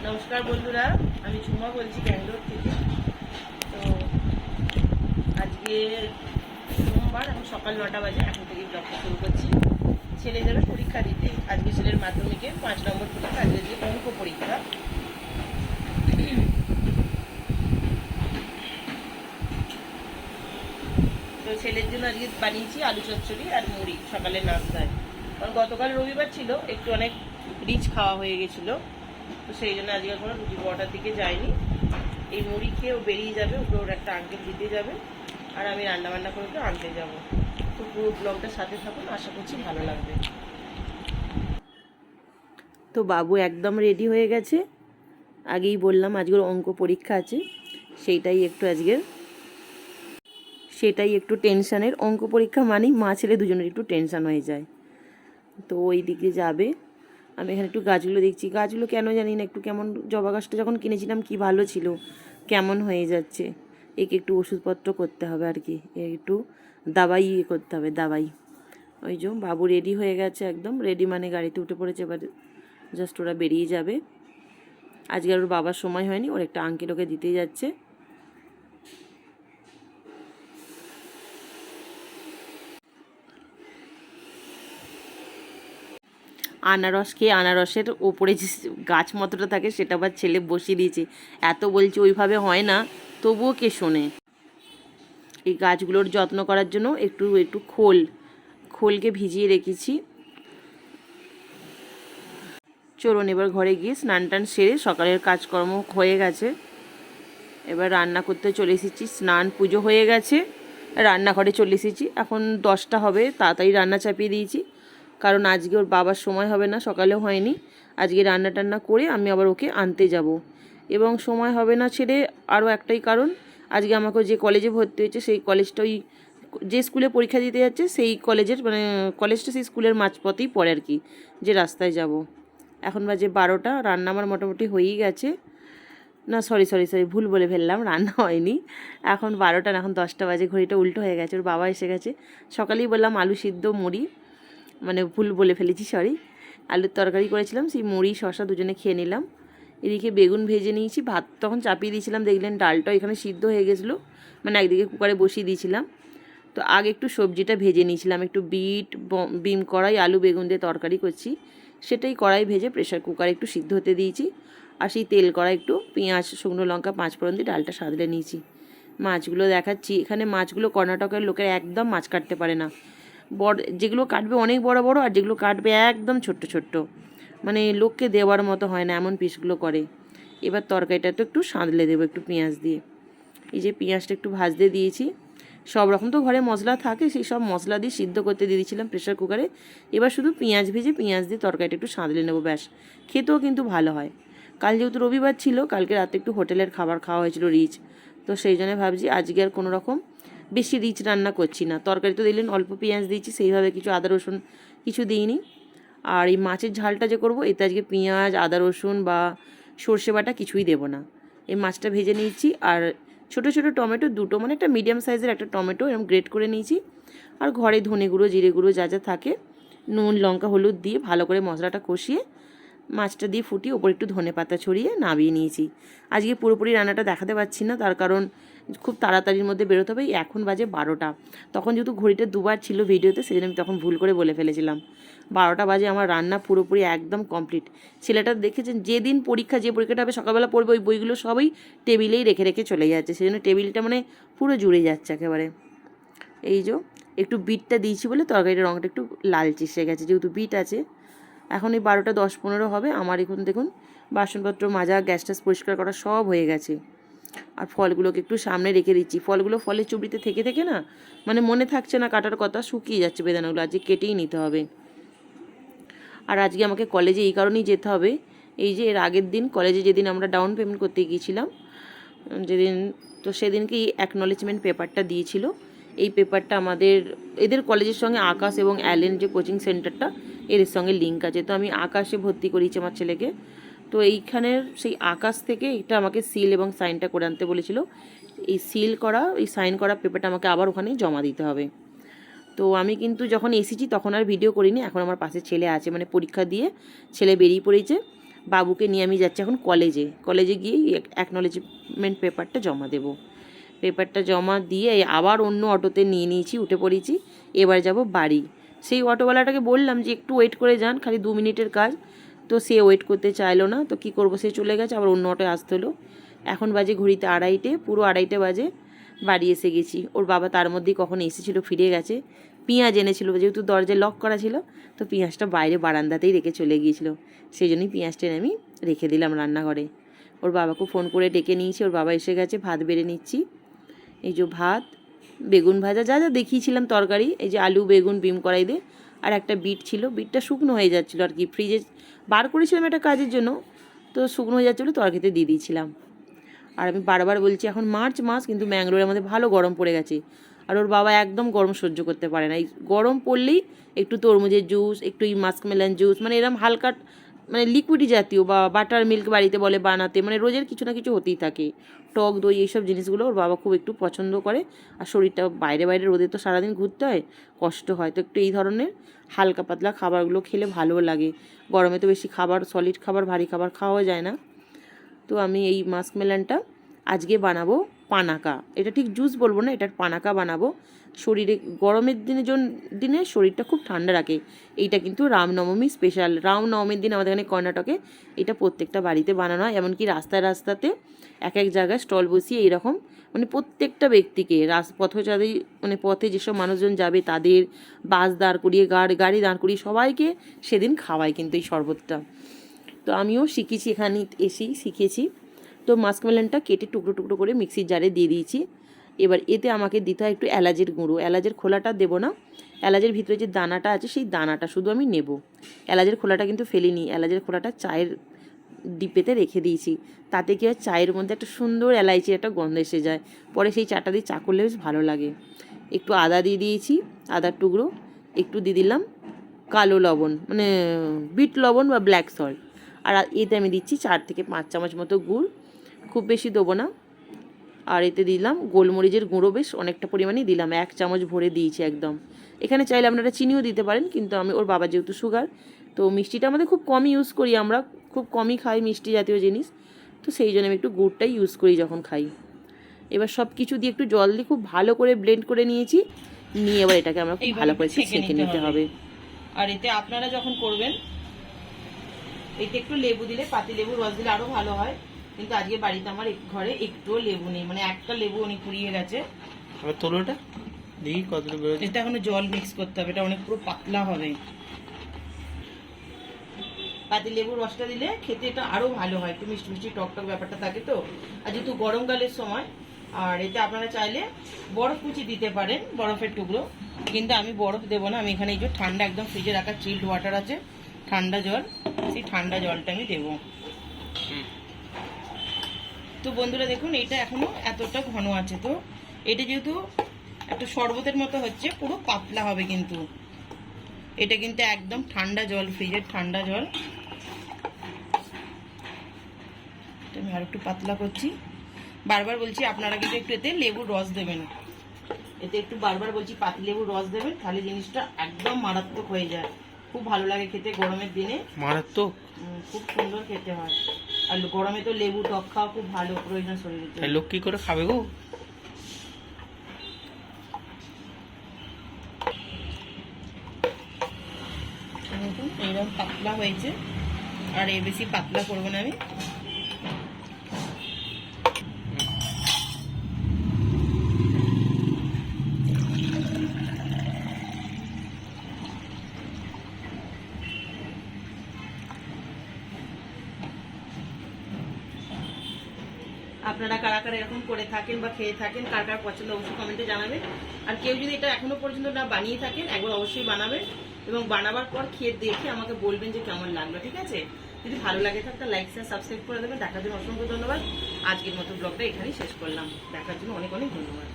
নমস্কার বন্ধুরা, আমি ঝুমা বলছি ব্যাঙ্গালোর থেকে। তো আজকে সোমবার, এখন সকাল 9টা বাজে। এখন থেকে ব্লগটা শুরু করছি। ছেলে যাবে পরীক্ষা দিতে। আজকে ছেলের মাধ্যমিকে 5 নম্বর পরীক্ষা, আজকে দিয়ে অঙ্ক পরীক্ষা। তো ছেলের জন্য আজকে বানিয়েছি আলু চচ্চড়ি আর মুড়ি সকালের নাস্তায়। কারণ গতকাল রবিবার ছিল, একটু অনেক রিচ খাওয়া হয়ে গেছিলো। তো সেই জন্য আজকে কোনো রুটি পরোটার দিকে যায়নি। এই মুড়ি খেয়ে ও বেরিয়ে যাবে, ওকে ওর একটা আঙ্কেল দিতে যাবে, আর আমি রান্নাবান্না করে ওকে আনতে যাব। তো পুরো ব্লগটার সাথে থাকুন, আশা করছি ভালো লাগবে। তো বাবু একদম রেডি হয়ে গেছে। আগেই বললাম আজকের অঙ্ক পরীক্ষা আছে, সেটাই একটু টেনশানের। অঙ্ক পরীক্ষা মানেই মা ছেলে দুজনের একটু টেনশান হয়ে যায়। তো ওই দিকে যাবে। আমি এখানে একটু গাছগুলো দেখছি। গাছগুলো কেন জানি না একটু কেমন, জবা গাছটা যখন কিনেছিলাম কি ভালো ছিল, কেমন হয়ে যাচ্ছে। একে একটু ওষুধপত্র করতে হবে আর কি, একটু দাবাই করতে হবে, দাবাই। ওই যে বাবু রেডি হয়ে গেছে, একদম রেডি, মানে গাড়িতে উঠে পড়েছে। এবার জাস্ট ওরা বেরিয়ে যাবে। আজকে আর ওর বাবার সময় হয়নি, ওর একটা আঙ্কেল ওকে দিতেই যাচ্ছে। আনারস খেয়ে আনারসের ওপরে যে গাছ মতোটা থাকে সেটা আবার ছেলে বসিয়ে দিয়েছে। এত বলছে ওইভাবে হয় না, তবুও কে শোনে। এই গাছগুলোর যত্ন করার জন্য একটু একটু খোলকে ভিজিয়ে রেখেছি। চলুন এবার ঘরে গিয়ে স্নান টান সেরে, সকালের কাজকর্ম হয়ে গেছে, এবার রান্না করতে চলে এসেছি। স্নান পুজো হয়ে গেছে, রান্নাঘরে চলে এসেছি। এখন 10টা হবে, তাড়াতাড়ি রান্না চাপিয়ে দিয়েছি, কারণ আজকে ওর বাবার সময় হবে না, সকালেও হয়নি। আজকে রান্না টান্না করে আমি আবার ওকে আনতে যাব, এবং সময় হবে না ছেড়ে আরও একটাই কারণ, আজকে আমাকে যে কলেজে ভর্তি হয়েছে সেই কলেজটা, ওই যে স্কুলে পরীক্ষা দিতে যাচ্ছে সেই কলেজের, মানে কলেজটা সেই স্কুলের মাঝপথেই পড়ে আর কি, যে রাস্তায় যাব। এখন বাজে 12টা, রান্না আমার মোটামুটি হয়েই গেছে। না, সরি, ভুল বলে ফেললাম, রান্না হয়নি। এখন 12টা না, এখন 10টা বাজে, ঘড়িটা উল্টো হয়ে গেছে। ওর বাবা এসে গেছে। সকালেই বললাম আলু সিদ্ধ মুড়ি, মানে ভুল বলে ফেলেছি, সরি। আলুর তরকারি করেছিলাম, সেই মুড়ি শসা দুজনে খেয়ে নিলাম। এদিকে বেগুন ভেজে নিয়েছি, ভাত তখন চাপিয়ে দিয়েছিলাম, দেখলেন ডালটা এখানে সিদ্ধ হয়ে গেছিলো, মানে একদিকে কুকারে বসিয়ে দিয়েছিলাম। তো আগে একটু সবজিটা ভেজে নিয়েছিলাম, একটু বিম কড়াই আলু বেগুন দিয়ে তরকারি করছি, সেটাই কড়াই ভেজে প্রেশার কুকারে একটু সিদ্ধ হতে দিয়েছি। আর সেই তেল কড়াই একটু পেঁয়াজ শুকনো লঙ্কা 5 ফোড়ন দিয়ে ডালটা সাদলে নিয়েছি। মাছগুলো দেখাচ্ছি। এখানে মাছগুলো কর্ণাটকের লোকের একদম মাছ কাটতে পারে না। যেগুলো কাটবে অনেক বড় বড়, আর যেগুলো কাটবে একদম ছোট্ট ছোট্ট, মানে লোককে দেওয়ার মতো হয় না, এমন পিসগুলো করে। এবার তরকারিটা তো একটু সাঁতলে দেবো একটু পেঁয়াজ দিয়ে। এই যে পেঁয়াজটা একটু ভাজতে দিয়েছি। সব রকম তো ঘরে মশলা থাকে, সেই সব মশলা দিয়ে সিদ্ধ করতে দিয়ে দিয়েছিলাম প্রেশার কুকারে। এবার শুধু পেঁয়াজ ভেজে পেঁয়াজ দিয়ে তরকারিটা একটু সাঁতলে নেবো, ব্যাস। খেতেও কিন্তু ভালো হয়। কাল যেহেতু রবিবার ছিল, কালকে রাতে একটু হোটেলের খাবার খাওয়া হয়েছিল রিচ, তো সেই জন্য ভাবছি আজকে আর কোনো রকম বেশি রিচ রান্না করছি না। তরকারি তো দিলেন অল্প পেঁয়াজ দিয়েছি, সেইভাবে কিছু আদা রসুন কিছু দিইনি। আর এই মাছের ঝালটা যে করবো, এতে আজকে পেঁয়াজ আদা রসুন বা সর্ষে বাটা কিছুই দেবো না। এই মাছটা ভেজে নিয়েছি, আর ছোটো ছোটো টমেটো দুটো, মানে একটা মিডিয়াম সাইজের একটা টমেটো এরকম গ্রেট করে নিয়েছি। আর ঘরে ধনে গুঁড়ো জিরে গুঁড়ো যা যা থাকে, নুন লঙ্কা হলুদ দিয়ে ভালো করে মশলাটা কষিয়ে মাছটা দিয়ে ফুটিয়ে ওপর একটু ধনে পাতা ছড়িয়ে নামিয়ে নিয়েছি। আজকে পুরোপুরি রান্নাটা দেখাতে পারছি না, তার কারণ খুব তাড়াতাড়ির মধ্যে বেরোতে হবে। এখন বাজে 12টা, তখন যেহেতু ঘড়িটা দুবার ছিল ভিডিওতে, সেজন্য আমি তখন ভুল করে বলে ফেলেছিলাম। 12টা বাজে, আমার রান্না পুরোপুরি একদম কমপ্লিট। ছেলেটা দেখেছেন, যেদিন পরীক্ষা, যে পরীক্ষাটা হবে সকালবেলা পড়বে, ওই বইগুলো সবই টেবিলেই রেখে রেখে চলে যাচ্ছে, সেজন্য টেবিলটা মানে পুরো জুড়ে যাচ্ছে একেবারে। এই যে একটু বিটটা দিয়েছি বলে তরকারিটার রঙটা একটু লালচে এসে গেছে, যেহেতু বিট আছে। এখন এই 12টা 10-15 হবে। আমার এখন দেখুন বাসনপত্র মাজা, গ্যাস ট্যাস পরিষ্কার করা সব হয়ে গেছে। আর ফলগুলোকে একটু সামনে রেখে দিচ্ছি। ফলগুলো ফলের চুবড়িতে থেকে থেকে না, মানে মনে থাকছে না কাটার কথা, শুকিয়ে যাচ্ছে বেদানাগুলো, আজকে কেটেই নিতে হবে। আর আজকে আমাকে কলেজে এই কারণেই যেতে হবে, এই যে এর আগের দিন কলেজে যেদিন আমরা ডাউন পেমেন্ট করতে গিয়েছিলাম, যেদিন, তো সেদিনকে এই অ্যাকনলেজমেন্ট পেপারটা দিয়েছিল। এই পেপারটা আমাদের, এদের কলেজের সঙ্গে আকাশ এবং অ্যালেন যে কোচিং সেন্টারটা, এর সঙ্গে লিঙ্ক আছে। তো আমি আকাশে ভর্তি করিয়েছি আমার ছেলেকে। তো এইখানের সেই আকাশ থেকে এটা আমাকে সিল এবং সাইনটা করে আনতে বলেছিল। এই সিল করা, এই সাইন করা পেপারটা আমাকে আবার ওখানে জমা দিতে হবে। তো আমি কিন্তু যখন এসেছি তখন আর ভিডিও করিনি। এখন আমার পাশে ছেলে আছে, মানে পরীক্ষা দিয়ে ছেলে বেরিয়ে পড়েছে, বাবুকে নিয়ে আমি যাচ্ছি এখন কলেজে গিয়ে অ্যাকনলেজমেন্ট পেপারটা জমা দেবো। পেপারটা জমা দিয়ে আবার অন্য অটোতে নিয়ে নিয়েছি, উঠে পড়েছি। এবার যাব বাড়ি। সেই অটোওয়ালাটাকে বললাম যে একটু ওয়েট করে যান, খালি 2 মিনিটের কাজ। তো সে ওয়েট করতে চাইলো না, তো কী করবো, সে চলে গেছে, আবার অন্য অটোয় আসতে হলো। এখন বাজে ঘড়িতে 2:30, পুরো 2:30 বাজে। বাড়ি এসে গেছি। ওর বাবা তার মধ্যেই কখন এসেছিলো, ফিরে গেছে। পেঁয়াজ এনেছিল, যেহেতু দরজায় লক করা ছিল, তো পেঁয়াজটা বাইরে বারান্দাতেই রেখে চলে গিয়েছিল। সেই জন্যই পেঁয়াজটা আমি রেখে দিলাম রান্নাঘরে। ওর বাবাকে ফোন করে ডেকে নিয়েছি, ওর বাবা এসে গেছে, ভাত বেড়ে নিচ্ছি। এই যে ভাত, বেগুন ভাজা, যা যা দেখিয়েছিলাম তরকারি, এই যে আলু বেগুন বিম কড়াই দিয়ে, আর একটা বিট ছিল, বিটটা শুকনো হয়ে যাচ্ছিলো আর কি, ফ্রিজে বার করেছিলাম একটা কাজের জন্য, তো শুকনো হয়ে যাচ্ছিলো, তরকারিতে দিয়ে দিয়েছিলাম। আর আমি বারবার বলছি এখন মার্চ মাস, কিন্তু ম্যাঙ্গালোরের মধ্যে ভালো গরম পড়ে গেছে। আর ওর বাবা একদম গরম সহ্য করতে পারে না। এই গরম পড়লেই একটু তরমুজের জুস, একটু এই মাস্কমেলন জুস, মানে এরকম হালকা মানে লিকুইড জাতীয়, বা বাটার মিল্ক বাড়িতে বলে বানাতে, মানে রোজের কিছু না কিছু হতেই থাকে। টক দই, এইসব জিনিসগুলো ওর বাবা খুব একটু পছন্দ করে। আর শরীরটা বাইরে রোদে তো সারাদিন ঘুরতে হয়, কষ্ট হয়, তো একটু এই ধরনের হালকা পাতলা খাবারগুলো খেলে ভালোও লাগে। গরমে তো বেশি খাবার, সলিড খাবার, ভারী খাবার খাওয়া যায় না। তো আমি এই মাস্কমেলনটা আজকে বানাবো পানাকা। এটা ঠিক জুস বলবো না, এটার পানাকা বানাবো। শরীরে গরমের দিনে শরীরটা খুব ঠান্ডা রাখে। এইটা কিন্তু রামনবমী স্পেশাল। রামনবমীর দিন আমাদের এখানে কর্ণাটকে এটা প্রত্যেকটা বাড়িতে বানানো হয়। এমনকি রাস্তাতে এক জায়গায় স্টল বসিয়ে এইরকম, মানে প্রত্যেকটা ব্যক্তিকে পথচারী, মানে পথে যেসব মানুষজন যাবে তাদের, বাস দাঁড় করিয়ে, গাড়ি দাঁড় করিয়ে সবাইকে সেদিন খাওয়ায় কিন্তু এই শরবতটা। তো আমিও শিখেছি, এখানে এসেই শিখেছি। তো মাস্কমেলনটা কেটে টুকরো টুকরো করে মিক্সির জারে দিয়ে দিয়েছি। এবার এতে আমাকে দিতে হয় একটু এলাচের গুঁড়ো। এলাচের খোলাটা দেবো না, এলাচের ভিতরে যে দানাটা আছে সেই দানাটা শুধু আমি নেব। এলাচের খোলাটা কিন্তু ফেলিনি, এলাচের খোলাটা চায়ের ডিপেতে রেখে দিয়েছি। তাতে কি হয়, চায়ের মধ্যে একটা সুন্দর এলাইচির একটা গন্ধ এসে যায়। পরে সেই চাটা দিয়ে চা করলে বেশ ভালো লাগে। একটু আদা দিয়ে দিয়েছি, আদার টুকরো, একটু দিয়ে দিলাম কালো লবণ, মানে বিট লবণ বা ব্ল্যাক সল্ট। আর এতে আমি দিচ্ছি 4 থেকে 5 চামচ মতো গুড়, খুব বেশি দেবো না। আর এতে দিলাম গোলমরিচের গুঁড়ো, বেশ অনেকটা পরিমাণেই দিলাম, 1 চামচ ভরে দিয়েছি একদম। এখানে চাইলে আপনারা চিনিও দিতে পারেন, কিন্তু আমি, ওর বাবা যেহেতু সুগার, তো মিষ্টিটা আমাদের খুব কমই ইউজ করি, আমরা খুব কমই খাই মিষ্টি জাতীয় জিনিস, তো সেই জন্য আমি একটু গুড়টাই ইউজ করি যখন খাই। এবার সব কিছু দিয়ে একটু জল দিয়ে খুব ভালো করে ব্লেন্ড করে নিয়েছি। নিয়ে এবার এটাকে আমরা খুব ভালো করে ছেঁকে নিতে হবে। আর এতে আপনারা যখন করবেন, এতে একটু লেবু দিলে, পাতি লেবুর রস দিলে আরও ভালো হয়। কিন্তু আজকে বাড়িতে আমার ঘরে একটুও লেবু নেই, মানে একটা লেবু অনেক পুড়িয়ে গেছে। তোলোটা দেখি কতটা বেরোচ্ছে। এটা এখনো জল মিক্স করতে হবে, এটা অনেক পুরো পাতলা হবে। পাতি লেবুর রসটা দিলে খেতে এটা আরও ভালো হয়, একটু মিষ্টি মিষ্টি টক টক ব্যাপারটা থাকে তো। আর যেহেতু গরমকালের সময়, আর এতে আপনারা চাইলে বরফ কুচি দিতে পারেন, বরফের টুকরো, কিন্তু আমি বরফ দেবো না। আমি এখানে এই যে ঠান্ডা একদম ফ্রিজে রাখা চিল্ড ওয়াটার আছে, ঠান্ডা জল, সেই ঠান্ডা জলটা আমি দেবো। তো বন্ধুরা দেখুন, এটা এখনো এতটা ঘন আছে, তো এটা যেহেতু একটা শরবতের মতো হচ্ছে, পুরো পাতলা হবে কিন্তু। এটা কিন্তু একদম ঠান্ডা জল, ফ্রিজের ঠান্ডা জল। আমি আর একটু পাতলা করছি। বারবার বলছি আপনারা কিন্তু একটু এতে লেবুর রস দেবেন, এতে একটু বারবার বলছি পাতি লেবুর রস দেবেন, তাহলে জিনিসটা একদম মারাত্মক হয়ে যায়। খুব ভালো লাগে খেতে গরমের দিনে, মারাত্মক, খুব সুন্দর খেতে হয়। আর গরমে তো লেবু টক খাওয়া খুব ভালো, প্রয়োজন শরীরে। লোক কি করে খাবে গো? এইরকম পাতলা হয়েছে, আর এর বেশি পাতলা করবো না আমি। আপনারা কারা কারা এরকম করে থাকেন বা খেয়ে থাকেন, কার কার পছন্দ অবশ্যই কমেন্টে জানাবেন। আর কেউ যদি এটা এখনো পর্যন্ত না বানিয়ে থাকেন, একবার অবশ্যই বানাবেন, এবং বানাবার পর খেয়ে দেখে আমাকে বলবেন যে কেমন লাগলো, ঠিক আছে? যদি ভালো লাগে থাকে লাইক শেয়ার সাবস্ক্রাইব করে দেবেন। দেখার জন্য অসংখ্য ধন্যবাদ। আজকের মতো ব্লগটা এখানেই শেষ করলাম। দেখার জন্য অনেক অনেক ধন্যবাদ।